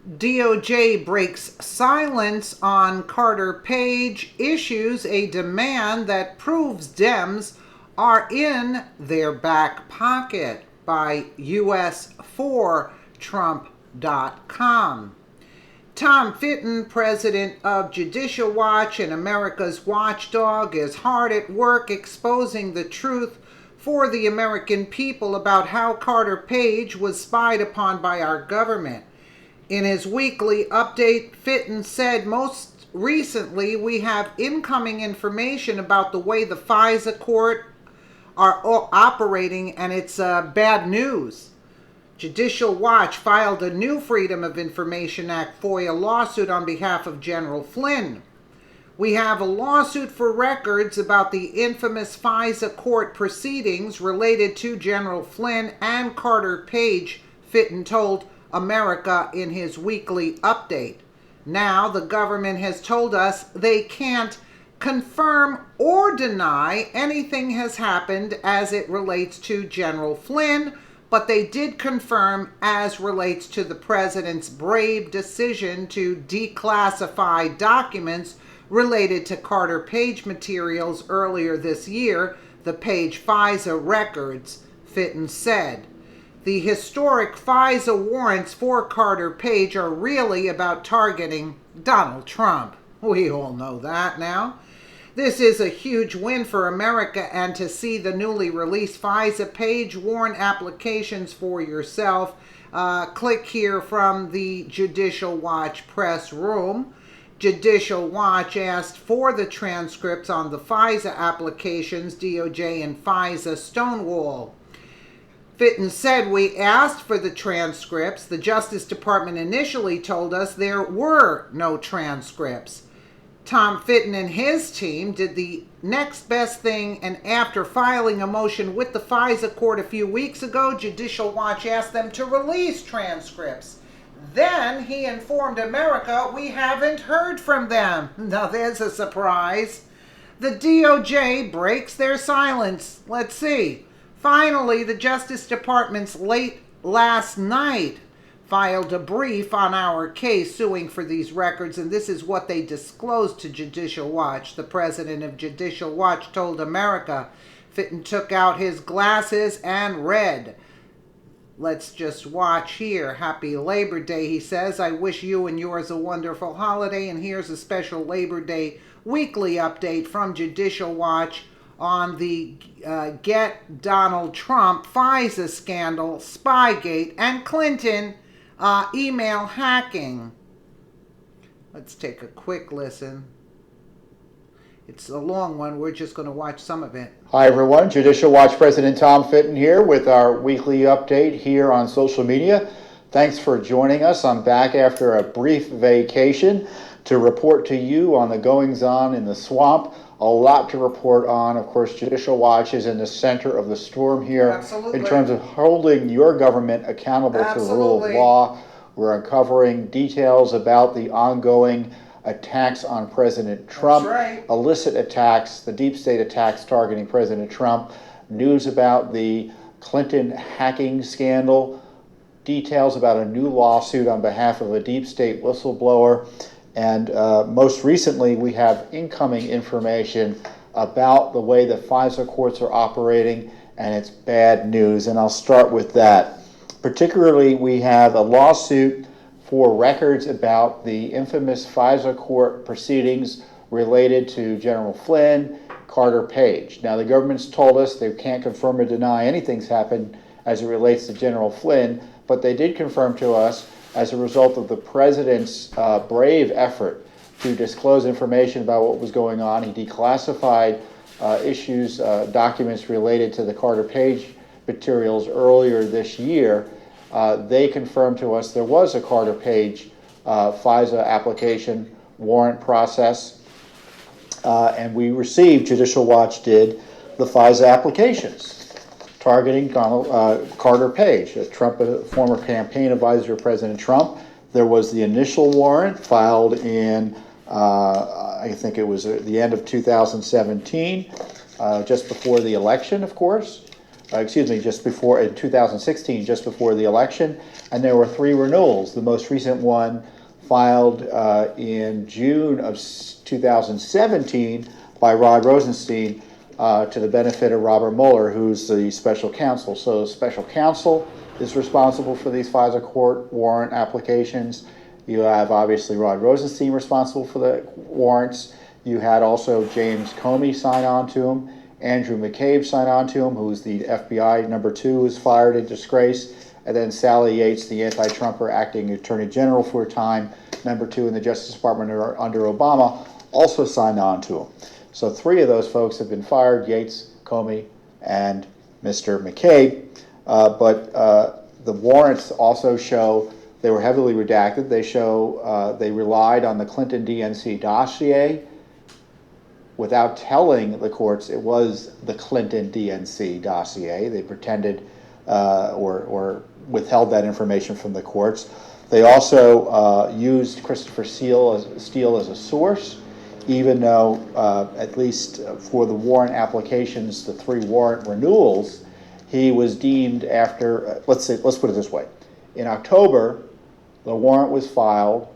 DOJ breaks silence on Carter Page, issues a demand that proves Dems are in their back pocket by US4Trump.com. Tom Fitton, president of Judicial Watch and America's watchdog, is hard at work exposing the truth for the American people about how Carter Page was spied upon by our government. In his weekly update, Fitton said, most recently we have incoming information about the way the Fisa court are operating, and it's bad news. Judicial Watch filed a new Freedom of Information Act FOIA lawsuit on behalf of General Flynn. We have a lawsuit for records about the infamous Fisa court proceedings related to General Flynn and Carter Page, Fitton told America in his weekly update. Now the government has told us they can't confirm or deny anything has happened as it relates to General Flynn, but they did confirm as relates to the president's brave decision to declassify documents related to Carter Page materials earlier this year, the Page Fisa records, Fitton said. The historic Fisa warrants for Carter Page are really about targeting Donald Trump. We all know that now. This is a huge win for America, and to see the newly released Fisa Page warrant applications for yourself, click here from the Judicial Watch press room. Judicial Watch asked for the transcripts on the Fisa applications, DOJ and Fisa Stonewall. Fitton said, we asked for the transcripts. The Justice Department initially told us there were no transcripts. Tom Fitton and his team did the next best thing, and after filing a motion with the Fisa court a few weeks ago, Judicial Watch asked them to release transcripts. Then he informed America we haven't heard from them. Now there's a surprise. The DOJ breaks their silence. Let's see. Finally, the Justice Department's late last night filed a brief on our case suing for these records, and this is what they disclosed to Judicial Watch. The president of Judicial Watch told America. Fitton took out his glasses and read. Let's just watch here. Happy Labor Day, he says. I wish you and yours a wonderful holiday, and here's a special Labor Day weekly update from Judicial Watch on the Get Donald Trump, Fisa scandal, Spygate, and Clinton email hacking. Let's take a quick listen. It's a long one. We're just going to watch some of it. Hi, everyone. Judicial Watch President Tom Fitton here with our weekly update here on social media. Thanks for joining us. I'm back after a brief vacation to report to you on the goings-on in the swamp. A lot to report on. Of course, Judicial Watch is in the center of the storm here. Absolutely. In terms of holding your government accountable to the rule of law. We're uncovering details about the ongoing attacks on President Trump, That's right. Illicit attacks, the deep state attacks targeting President Trump, news about the Clinton hacking scandal, details about a new lawsuit on behalf of a deep state whistleblower, and most recently we have incoming information about the way the Fisa courts are operating, and it's bad news, and I'll start with that. Particularly, we have a lawsuit for records about the infamous Fisa court proceedings related to General Flynn, Carter Page. Now, the government's told us they can't confirm or deny anything's happened as it relates to General Flynn, but they did confirm to us, as a result of the president's brave effort to disclose information about what was going on, he declassified documents related to the Carter Page materials earlier this year. They confirmed to us there was a Carter Page Fisa application warrant process, and we received, Judicial Watch did, the Fisa applications targeting Carter Page, a former campaign advisor of President Trump. There was the initial warrant filed in, I think it was at the end of 2017, just before the election, of course. just before, in 2016, just before the election, and there were 3 renewals. The most recent one filed in June of 2017 by Rod Rosenstein to the benefit of Robert Mueller, who's the special counsel. So the special counsel is responsible for these FISA court warrant applications. You have obviously Rod Rosenstein responsible for the warrants. You had also James Comey sign on to them, Andrew McCabe sign on to him, who's the FBI number 2, who's fired in disgrace, and then Sally Yates, the anti-Trumper acting Attorney General for a time, number 2 in the Justice Department under Obama, also signed on to him. So 3 of those folks have been fired, Yates, Comey, and Mr. McCabe. But the warrants also show they were heavily redacted. They show they relied on the Clinton DNC dossier without telling the courts it was the Clinton DNC dossier. They pretended or withheld that information from the courts. They also used Christopher Steele as a source, even though at least for the warrant applications, the 3 warrant renewals, he was deemed after, let's put it this way. In October, the warrant was filed.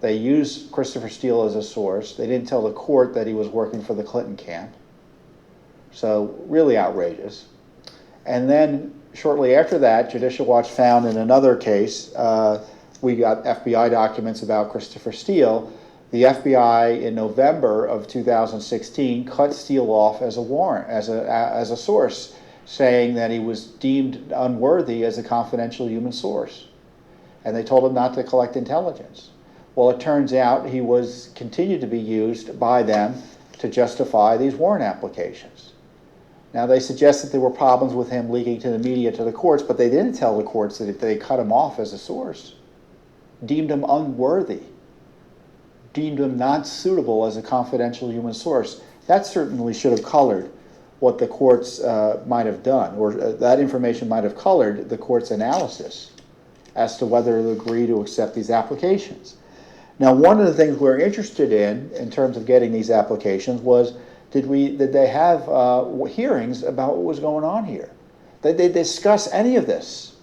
They used Christopher Steele as a source. They didn't tell the court that he was working for the Clinton camp. So really outrageous. And then shortly after that, Judicial Watch found in another case, we got FBI documents about Christopher Steele. The FBI in November of 2016 cut Steele off as a warrant, as a source, saying that he was deemed unworthy as a confidential human source. And they told him not to collect intelligence. Well, it turns out he continued to be used by them to justify these warrant applications. Now, they suggest that there were problems with him leaking to the media, to the courts, but they didn't tell the courts that they cut him off as a source, deemed him unworthy, deemed him not suitable as a confidential human source. That certainly should have colored what the courts might have done, or that information might have colored the court's analysis as to whether to agree to accept these applications. Now, one of the things we're interested in terms of getting these applications was, did they have hearings about what was going on here? Did they discuss any of this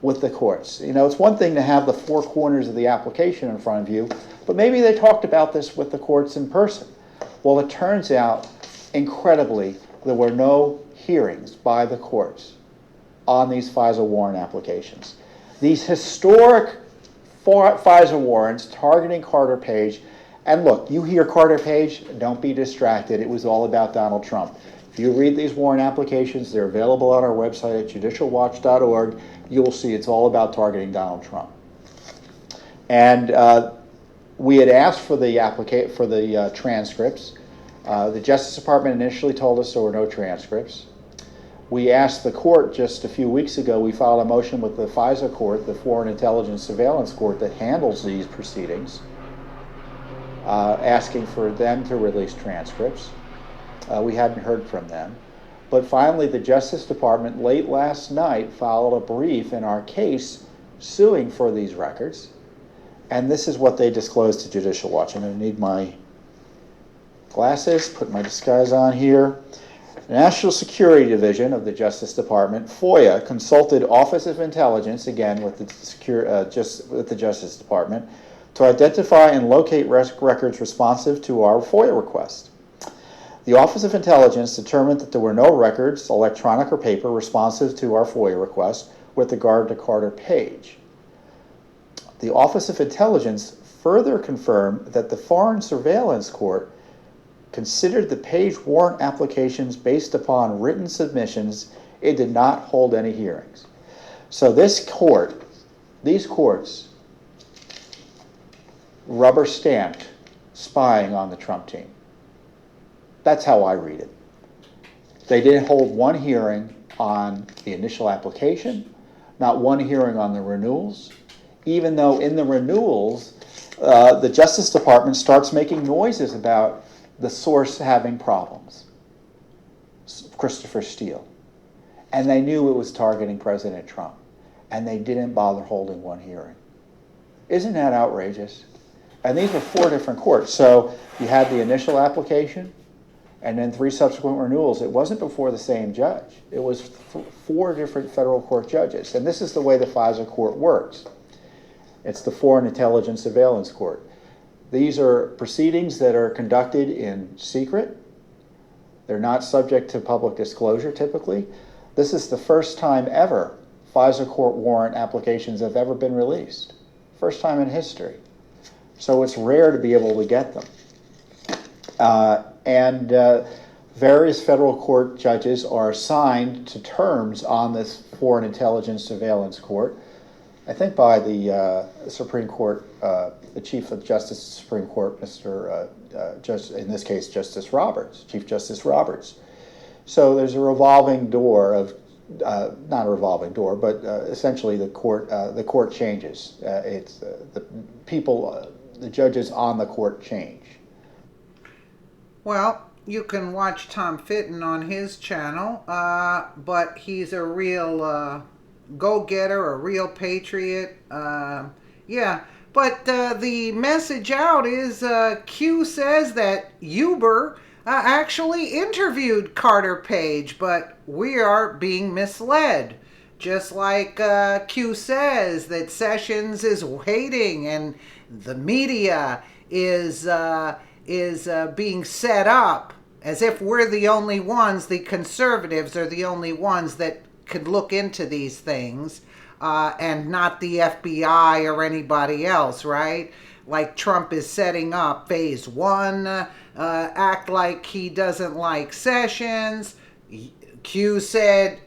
with the courts? You know, it's one thing to have the 4 corners of the application in front of you, but maybe they talked about this with the courts in person. Well, it turns out, incredibly, there were no hearings by the courts on these FISA warrant applications. These historic FISA warrants targeting Carter Page. And look, you hear Carter Page, don't be distracted. It was all about Donald Trump. If you read these warrant applications, they're available on our website at judicialwatch.org. You will see it's all about targeting Donald Trump. And we had asked for the transcripts. The Justice Department initially told us there were no transcripts. We asked the court just a few weeks ago, we filed a motion with the FISA court, the Foreign Intelligence Surveillance Court that handles these proceedings, asking for them to release transcripts. We hadn't heard from them. But finally, the Justice Department, late last night, filed a brief in our case suing for these records. And this is what they disclosed to Judicial Watch. I'm going to need my glasses, put my disguise on here. The National Security Division of the Justice Department, FOIA, consulted Office of Intelligence, again with the Justice Department, to identify and locate records responsive to our FOIA request. The Office of Intelligence determined that there were no records, electronic or paper, responsive to our FOIA request with regard to Carter Page. The Office of Intelligence further confirmed that the Foreign Surveillance Court considered the Page warrant applications based upon written submissions. It did not hold any hearings. So these courts, rubber stamped spying on the Trump team. That's how I read it. They didn't hold one hearing on the initial application, not one hearing on the renewals, even though in the renewals, the Justice Department starts making noises about the source having problems, Christopher Steele. And they knew it was targeting President Trump, and they didn't bother holding one hearing. Isn't that outrageous? And these were 4 different courts. So you had the initial application, and then 3 subsequent renewals. It wasn't before the same judge. It was 4 different federal court judges. And this is the way the FISA court works. It's the Foreign Intelligence Surveillance Court. These are proceedings that are conducted in secret. They're not subject to public disclosure typically. This is the first time ever FISA court warrant applications have ever been released. First time in history. So it's rare to be able to get them. Various federal court judges are assigned to terms on this Foreign Intelligence Surveillance Court, I think by the Supreme Court, the Chief of Justice of the Supreme Court, in this case, Justice Roberts, Chief Justice Roberts. So there's a revolving door of, not a revolving door, but essentially the court changes. The judges on the court change. Well, you can watch Tom Fitton on his channel, but he's a real go-getter, a real patriot. Yeah, but the message out is Q says that Huber actually interviewed Carter Page, but we are being misled. Just like Q says that Sessions is waiting and the media is being set up as if we're the only ones, the conservatives are the only ones that could look into these things, and not the FBI or anybody else, right? Like Trump is setting up phase 1, act like he doesn't like Sessions. Q said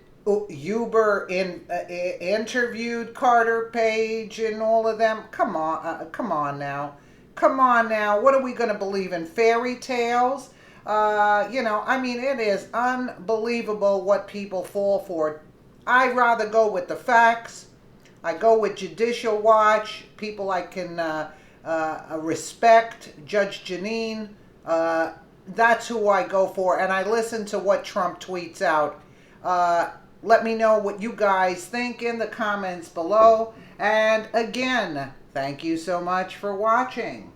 Huber interviewed Carter Page and all of them. Come on now. What are we going to believe in? Fairy tales? It is unbelievable what people fall for. I'd rather go with the facts. I go with Judicial Watch, people I can respect, Judge Janine. That's who I go for, and I listen to what Trump tweets out. Let me know what you guys think in the comments below. And again, thank you so much for watching.